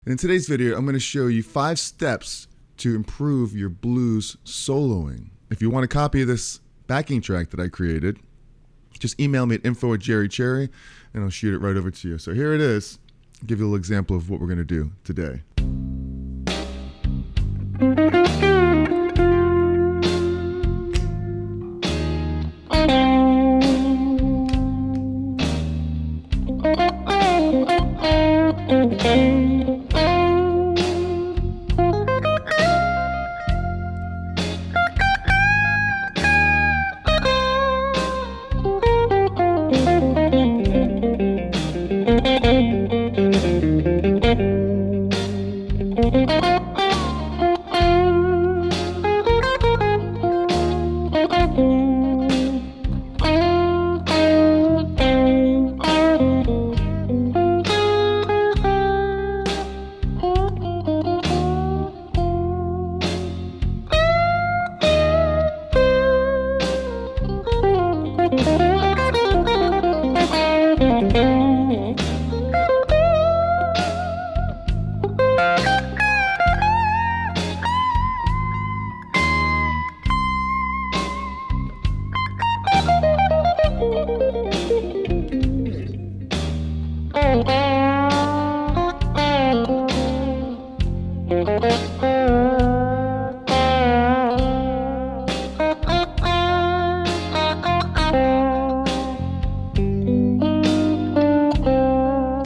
And in today's video, I'm going to show you 5 steps to improve your blues soloing. If you want a copy of this backing track that I created, just email me at info@jerrycherry and I'll shoot it right over to you. So here it is. I'll give you a little example of what we're going to do today.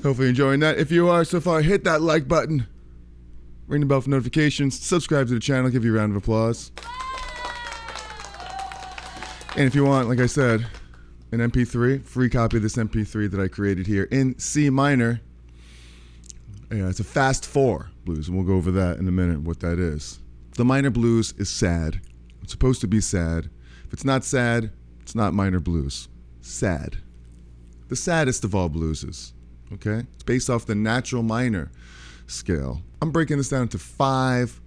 Hopefully you're enjoying that. If you are so far, hit that like button, ring the bell for notifications, subscribe to the channel, give you a round of applause. And if you want, like I said, an MP3, free copy of this MP3 that I created here in C minor. Yeah, it's a fast 4 blues, and we'll go over that in a minute, what that is. The minor blues is sad. It's supposed to be sad. If it's not sad, it's not minor blues. Sad. The saddest of all blueses. Okay? It's based off the natural minor scale. I'm breaking this down into 5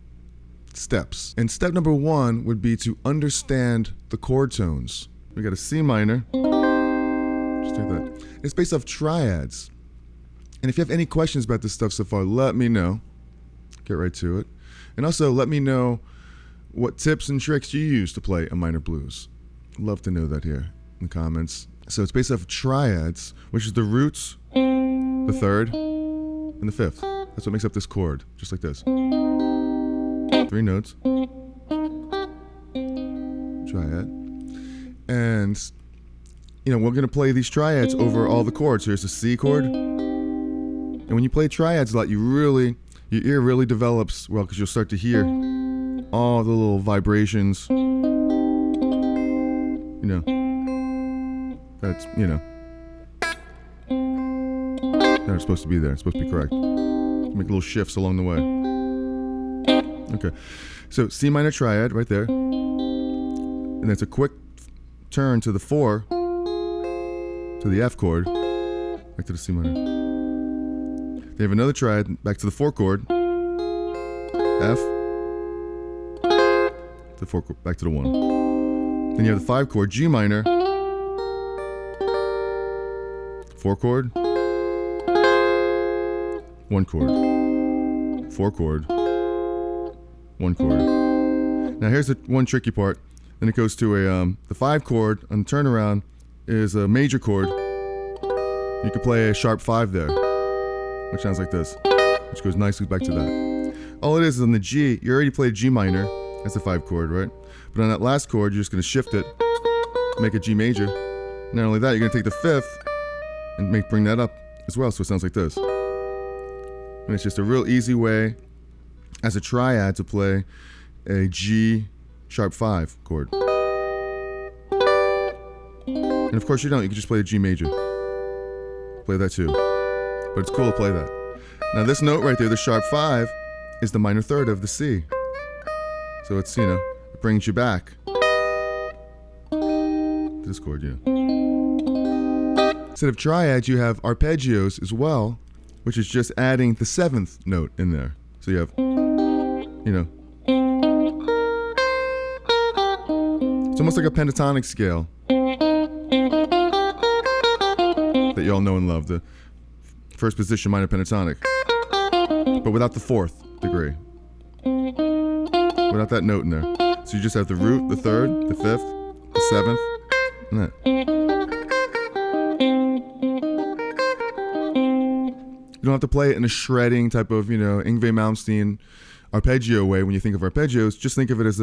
steps. And step number 1 would be to understand the chord tones. We got a C minor. Just take that. It's based off triads. And if you have any questions about this stuff so far, let me know. Get right to it. And also let me know what tips and tricks you use to play a minor blues. Love to know that here in the comments. So it's based off triads, which is the roots, the third, and the fifth. That's what makes up this chord, just like this. 3 notes. Triad. And, you know, we're going to play these triads over all the chords. Here's the C chord. And when you play triads a lot, your ear really develops well, because you'll start to hear all the little vibrations. You know, that's, you know, they're supposed to be there. It's supposed to be correct. Make little shifts along the way. Okay, so C minor triad right there. And it's a quick turn to the 4, to the F chord, back to the C minor. They have another triad, back to the 4 chord, F, the 4 chord, back to the 1. Then you have the 5 chord, G minor, 4 chord, 1 chord, 4 chord, 1 chord. Now here's the one tricky part. Then it goes to the 5 chord on the turnaround is a major chord. You could play a sharp 5 there, which sounds like this, which goes nicely back to that. All it is on the G, you already played G minor, that's the 5 chord, right? But on that last chord, you're just going to shift it, make a G major. Not only that, you're going to take the 5th and bring that up as well, so it sounds like this. And it's just a real easy way, as a triad, to play a G sharp 5 chord. And of course you don't, you can just play a G major. Play that too. But it's cool to play that. Now this note right there, the sharp 5, is the minor third of the C. So it's, you know, it brings you back to this chord, yeah. Instead of triads, you have arpeggios as well, which is just adding the 7th note in there. So you have, you know, it's almost like a pentatonic scale that you all know and love, the first position minor pentatonic. but without the fourth degree. Without that note in there. So you just have the root, the third, the fifth, the seventh, and that. You don't have to play it in a shredding type of, Yngwie Malmsteen arpeggio way. When you think of arpeggios, just think of it as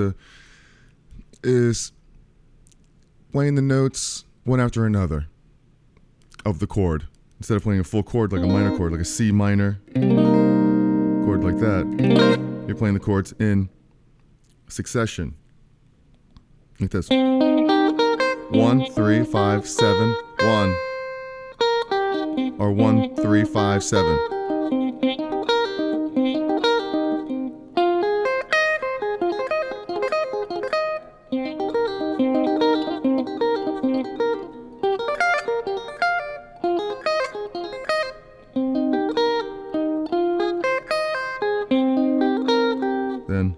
playing the notes one after another of the chord. Instead of playing a full chord like a minor chord, like a C minor chord like that, you're playing the chords in succession. Like this. 1, 3, 5, 7, 1. Or 1, 3, 5, 7. Then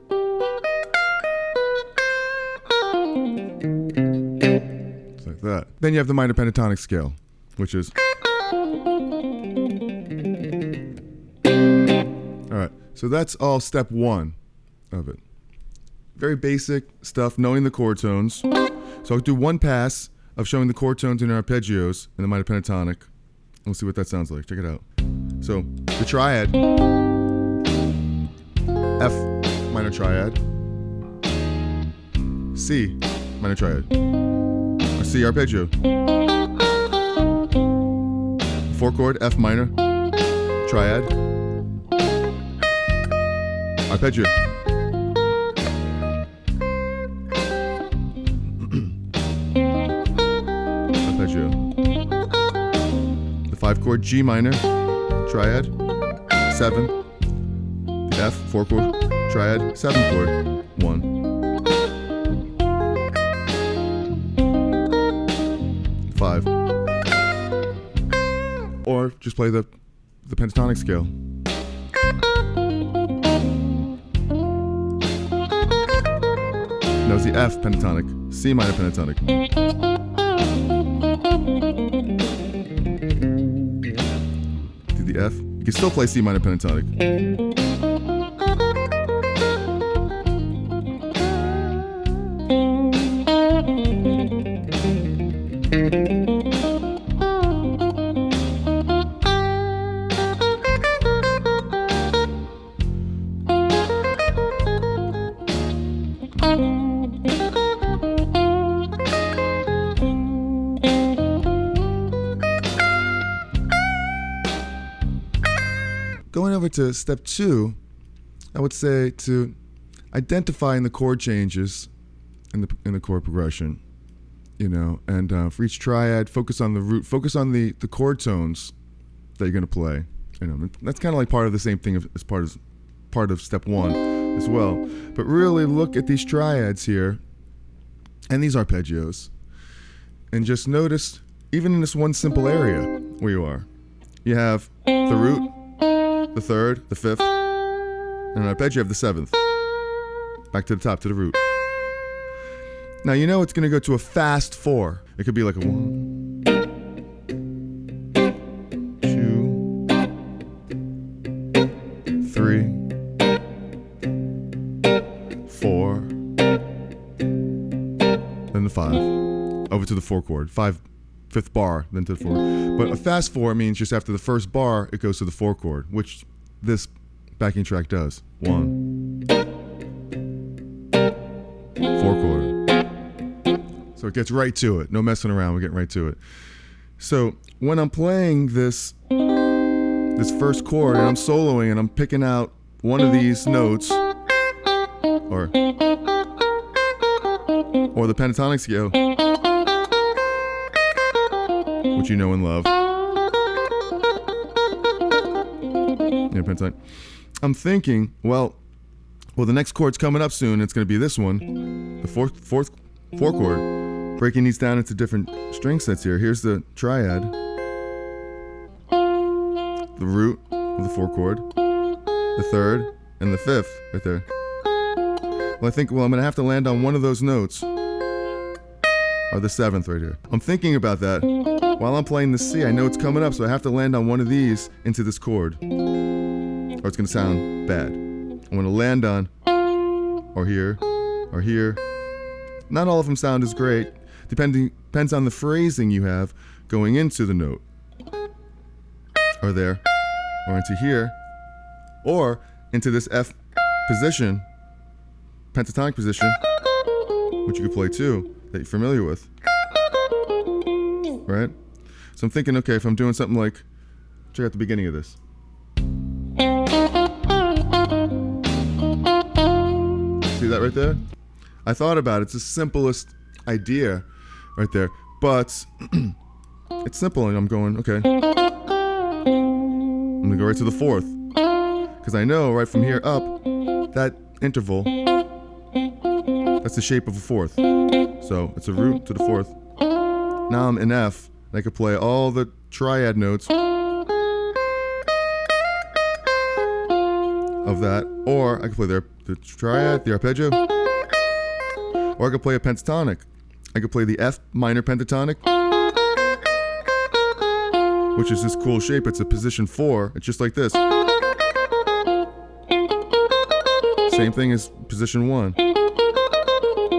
it's like that. Then you have the minor pentatonic scale, which is alright, so that's all step one of it. Very basic stuff, knowing the chord tones. So I'll do one pass of showing the chord tones in arpeggios in the minor pentatonic. We'll see what that sounds like. Check it out. So the triad, F minor triad, C minor triad, or C arpeggio. Four chord, F minor, triad, arpeggio. Arpeggio. The five chord, G minor, triad, 7. The F, four chord, triad, 7 chord, 1. Five. Or just play the pentatonic scale. That was the F pentatonic, C minor pentatonic. Do the F. You can still play C minor pentatonic. Going over to step 2, I would say to identifying the chord changes in the chord progression, and for each triad, focus on the root, focus on the chord tones that you're going to play. That's kind of like part of the same thing as part of step 1 as well. But really look at these triads here and these arpeggios, and just notice, even in this one simple area where you are, you have the root, the third, the fifth, and an arpeggio of the 7th. Back to the top, to the root. Now it's going to go to a fast 4. It could be like a 1, 2, 3, 4, then the 5, over to the 4 chord, 5th bar, then to the 4. But a fast 4 means just after the first bar, it goes to the 4 chord, which this backing track does. 1, 4 chord. So it gets right to it. No messing around. We're getting right to it. So when I'm playing this first chord and I'm soloing and I'm picking out one of these notes, or the pentatonic scale, which you know and love. Pentatonic. I'm thinking, well, the next chord's coming up soon. It's going to be this one, the four chord. Breaking these down into different string sets here. Here's the triad, the root of the 4 chord, the third, and the 5th right there. Well, I think, I'm going to have to land on one of those notes, or the 7th right here. I'm thinking about that. While I'm playing the C, I know it's coming up, so I have to land on one of these into this chord, or or it's going to sound bad. I'm going to land on or here, or here. Not all of them sound as great. Depends on the phrasing you have going into the note. Or there, or into here, or into this F position, pentatonic position, which you could play too, that you're familiar with. Right? So I'm thinking, okay, if I'm doing something like, check out the beginning of this. See that right there? I thought about it. It's the simplest idea right there. But it's simple, and I'm going, okay. I'm going to go right to the fourth. Because I know right from here up, that interval, that's the shape of a fourth. So it's a root to the fourth. Now I'm in F, and I could play all the triad notes of that. Or I could play the triad, the arpeggio. Or I could play a pentatonic. I could play the F minor pentatonic, which is this cool shape. It's a position 4. It's just like this. Same thing as position 1.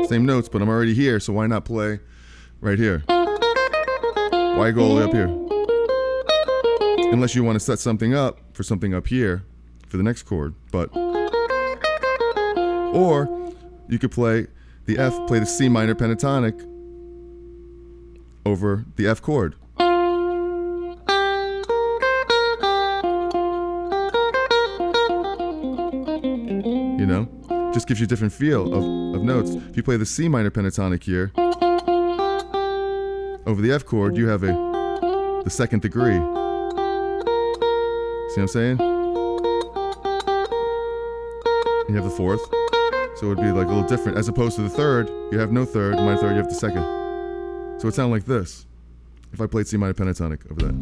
Same notes, but I'm already here, so why not play right here? Why go all the way up here? Unless you want to set something up for something up here for the next chord. But or you could play the F, play the C minor pentatonic over the F chord. You know? Just gives you a different feel of notes. If you play the C minor pentatonic here, over the F chord, you have the second degree. See what I'm saying? You have the fourth. So it would be like a little different. As opposed to the third, you have no third. Minor third, you have the second. So it would sound like this if I played C minor pentatonic over that.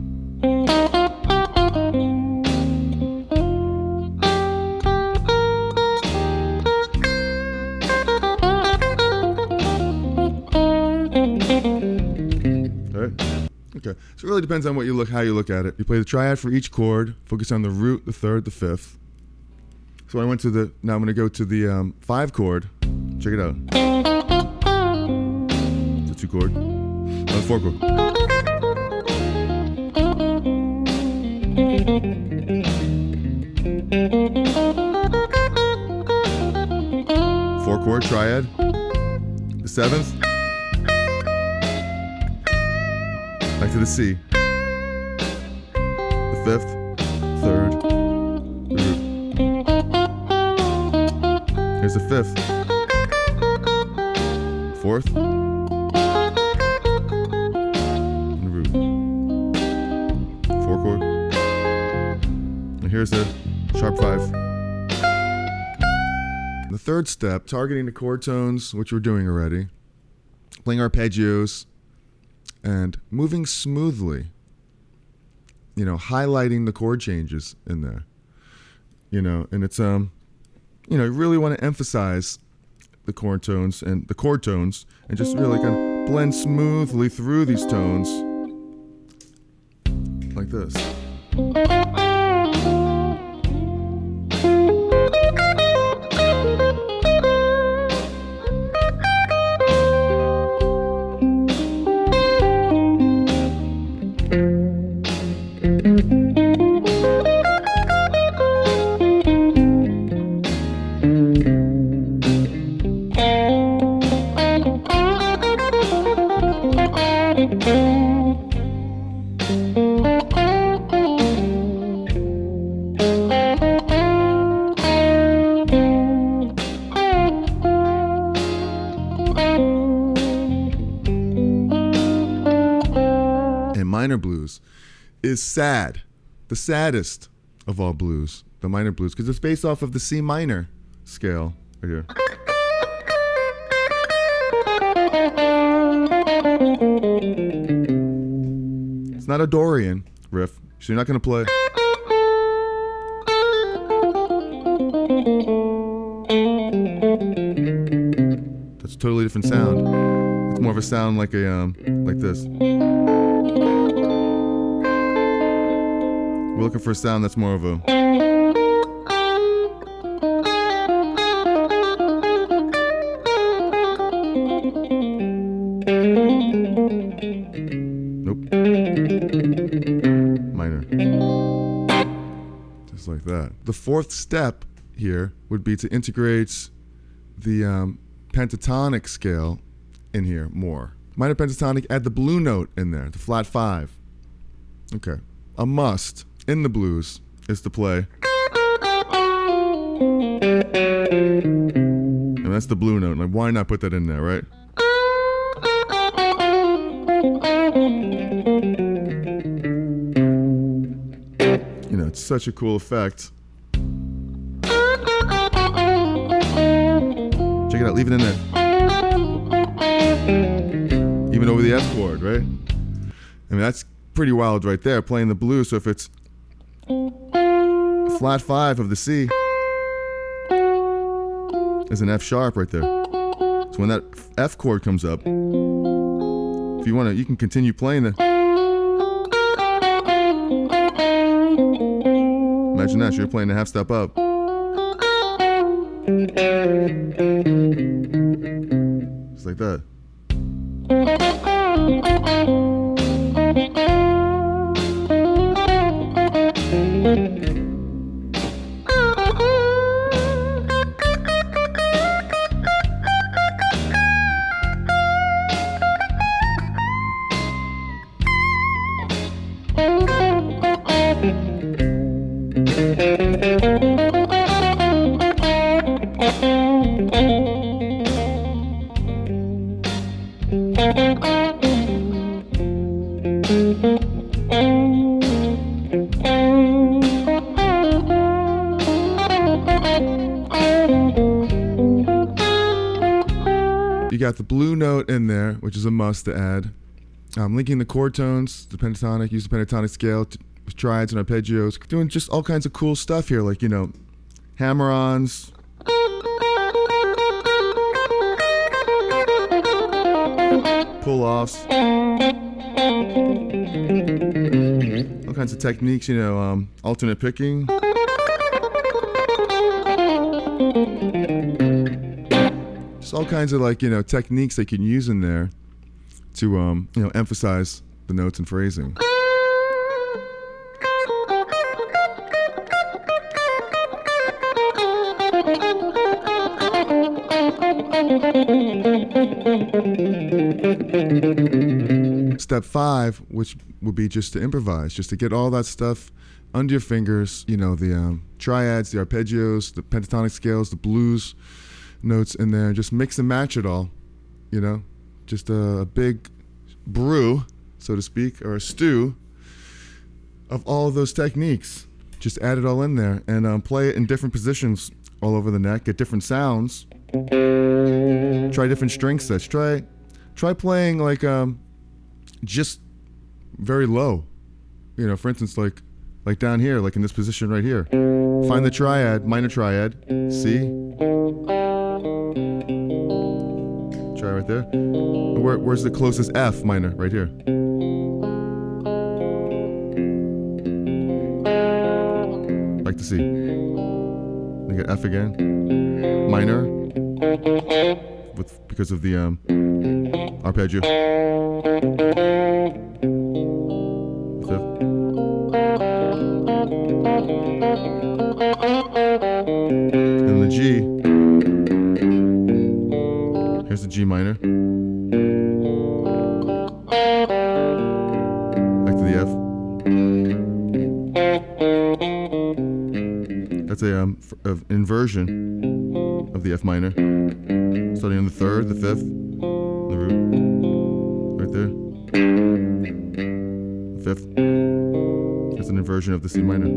Okay, so it really depends on what you how you look at it. You play the triad for each chord, focus on the root, the third, the fifth. So I went to now I'm going to go to the 5 chord. Check it out. It's a 2 chord. The 4 chord. 4 chord triad. The 7th. Back to the C. The 5th, 3rd, the root. Here's the 5th, 4th, and the root. 4 chord. And here's the sharp 5. The 3rd step, targeting the chord tones, which we're doing already. Playing arpeggios. And moving smoothly, highlighting the chord changes in there, and it's, you really want to emphasize the chord tones and just really kind of blend smoothly through these tones like this. Minor blues is sad, the saddest of all blues, the minor blues, because it's based off of the C minor scale right here. It's not a Dorian riff, so you're not going to play. That's a totally different sound. It's more of a sound like like this. We're looking for a sound that's more of a that. The fourth step here would be to integrate the pentatonic scale in here more. Minor pentatonic, add the blue note in there, the flat 5. Okay. A must in the blues is to play. And that's the blue note. Like, why not put that in there, right? You know, it's such a cool effect. Check it out, leave it in there. Even over the F chord, right? I mean, that's pretty wild right there, playing the blues. So if it's flat 5 of the C, there's an F sharp right there. So when that F chord comes up, if you want to, you can continue playing the. Imagine that, so you're playing the half step up. Just like that. You got the blue note in there, which is a must to add. Linking the chord tones, the pentatonic, use the pentatonic scale with triads and arpeggios. Doing just all kinds of cool stuff here, like, you know, hammer-ons. Pull-offs. All kinds of techniques, you know, alternate picking. Just all kinds of, like, you know, techniques they can use in there to, you know, emphasize the notes and phrasing. Step 5, which would be just to improvise, just to get all that stuff under your fingers, you know, the triads, the arpeggios, the pentatonic scales, the blues notes in there, just mix and match it all, you know, just a big brew, so to speak, or a stew of all of those techniques. Just add it all in there and play it in different positions all over the neck, get different sounds, try different string sets, try playing like just very low, you know, for instance, like down here, like in this position right here. Find the triad, minor triad, C. Try right there. Where's the closest F minor? Right here. Like the C. Then get F again. Minor. Because of the arpeggio. Fifth. And the G. Here's the G minor. Back to the F. That's a inversion of the F minor. Starting on the 3rd, the 5th, the root, right there. The 5th. It's an inversion of the C minor.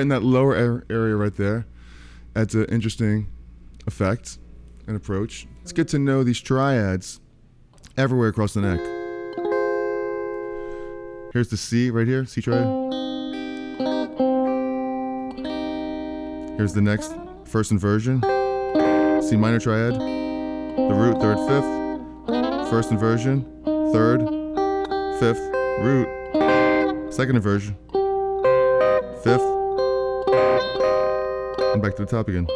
in that lower area right there. Adds an interesting effect and approach. It's good to know these triads everywhere across the neck. Here's the C right here, C triad. Here's the next first inversion, C minor triad. The root, third, fifth. First inversion, third, fifth, root. Second inversion, fifth, and back to the top again.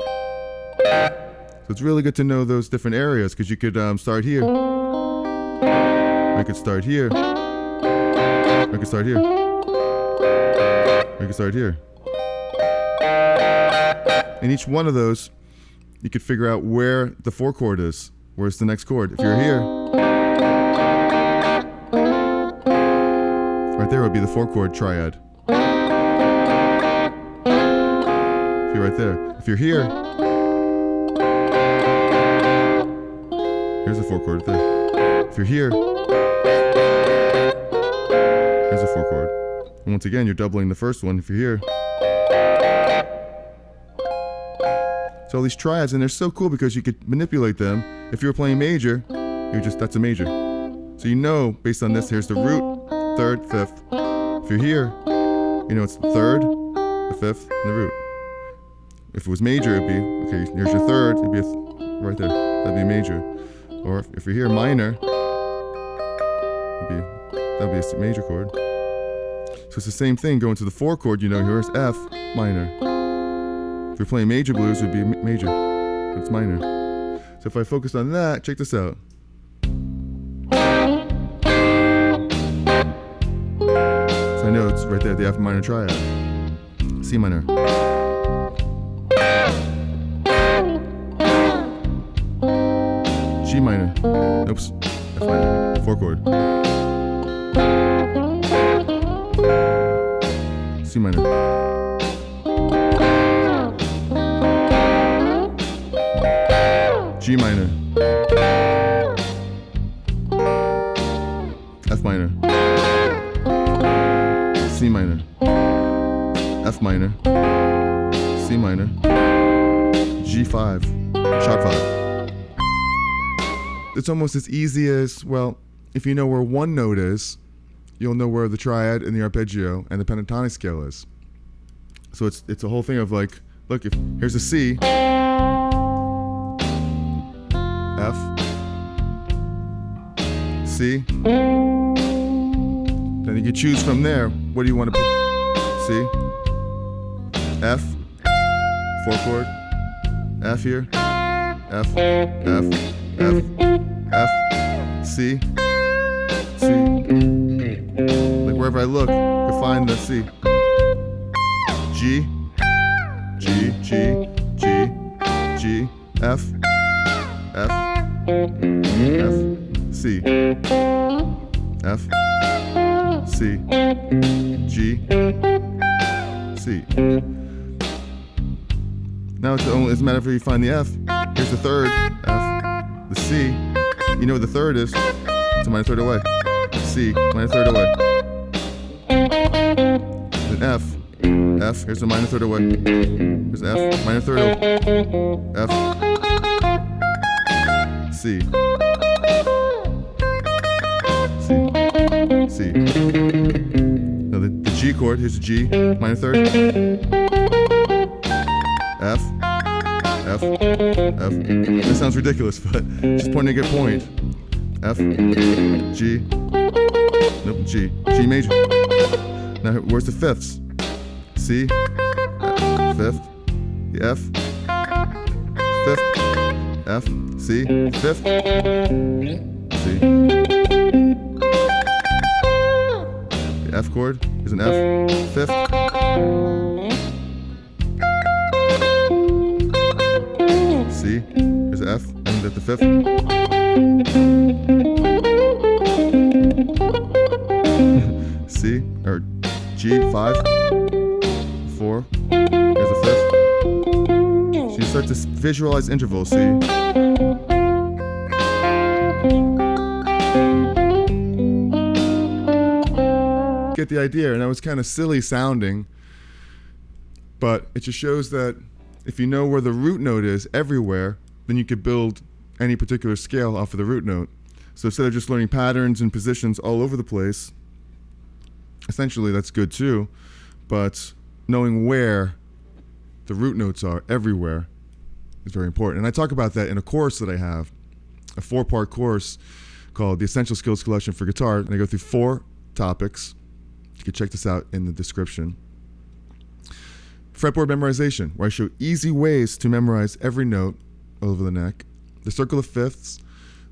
So it's really good to know those different areas because you could start here. Or you could start here. Or you could start here. Or you could start here. In each one of those, you could figure out where the 4 chord is. Where's the next chord? If you're here, right there would be the 4 chord triad. If you're right there. If you're here, here's the 4 chord right there. If you're here, here's a 4 chord. And once again, you're doubling the first one if you're here. So all these triads, and they're so cool because you could manipulate them. If you were playing major, that's a major. So you know, based on this, here's the root, third, fifth. If you're here, you know it's the third, the fifth, and the root. If it was major, it'd be, okay, here's your third, it'd be right there. That'd be a major. Or if you're here, minor, that'd be a major chord. So it's the same thing, going to the 4 chord, you know, here's F, minor. If you're playing major blues, it would be major, but it's minor. So if I focus on that, check this out. So I know it's right there, the F minor triad. C minor. G minor. Oops. F minor. 4 chord. C minor. G minor, F minor, C minor, F minor, C minor, G5, sharp 5. It's almost as easy as, well, if you know where one note is, you'll know where the triad and the arpeggio and the pentatonic scale is. So it's a whole thing of like, look, if here's a C, F, C, then you can choose from there, what do you want to put? C, F, 4 chord, F here, F, F, F, F, C, C, like wherever I look, you'll find the C, G, G, G, G, G, F, F, F, C, F, C, G, C. Now it's a matter of if you find the F. Here's the third, F, the C. You know what the third is. It's a minor third away. C, minor third away. Then F, F, here's the minor third away. Here's F, minor third away. F, C, C, C. Now the G chord, here's a G, minor third. F, F, F. This sounds ridiculous, but just pointing to get point. F, G, nope, G, G major. Now where's the fifths? C, fifth, the F, fifth, F, C, fifth, C. The F chord is an F, fifth. C, here's an F, and at the fifth. C, or G, 5, 4, here's a fifth. So you start to visualize intervals, see? Get the idea, and that was kind of silly sounding, But it just shows that if you know where the root note is everywhere, then you could build any particular scale off of the root note. So instead of just learning patterns and positions all over the place, essentially that's good too, but knowing where the root notes are everywhere is very important. And I talk about that in a course that I have, a 4-part course called The Essential Skills Collection for Guitar, and I go through 4 topics. You can check this out in the description. Fretboard memorization, where I show easy ways to memorize every note all over the neck. The circle of fifths,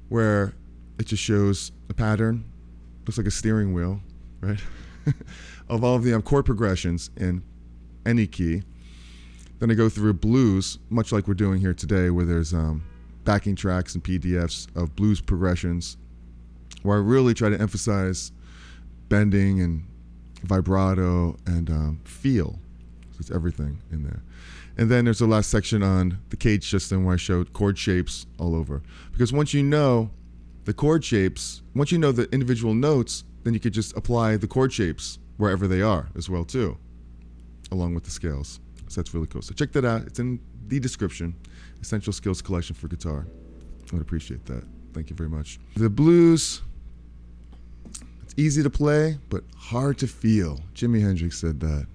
where it just shows a pattern, looks like a steering wheel, right? Of all of the chord progressions in any key. Then I go through blues, much like we're doing here today, where there's backing tracks and PDFs of blues progressions, where I really try to emphasize bending and vibrato and feel. It's everything in there. And then there's the last section on the cage system, where I showed chord shapes all over. Because once you know the chord shapes, once you know the individual notes, then you could just apply the chord shapes wherever they are as well too, along with the scales. So that's really cool. So check that out. It's in the description. Essential Skills Collection for Guitar. I would appreciate that. Thank you very much. The blues, it's easy to play, but hard to feel. Jimi Hendrix said that.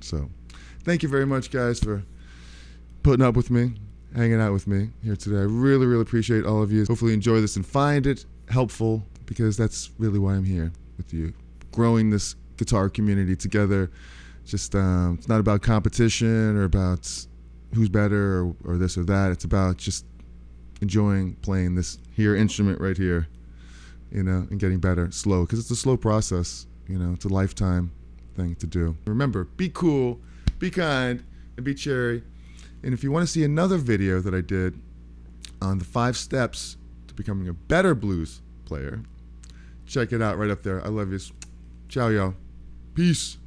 So thank you very much, guys, for putting up with me, hanging out with me here today. I really, really appreciate all of you. Hopefully you enjoy this and find it helpful, because that's really why I'm here with you, growing this guitar community together. Just it's not about competition or about who's better or this or that. It's about just enjoying playing this here instrument right here, you know, and getting better slow, because it's a slow process. You know, it's a lifetime thing to do. Remember, be cool, be kind, and be cherry. And if you want to see another video that I did on the 5 steps to becoming a better blues player, check it out right up there. I love you. Ciao, y'all. Peace.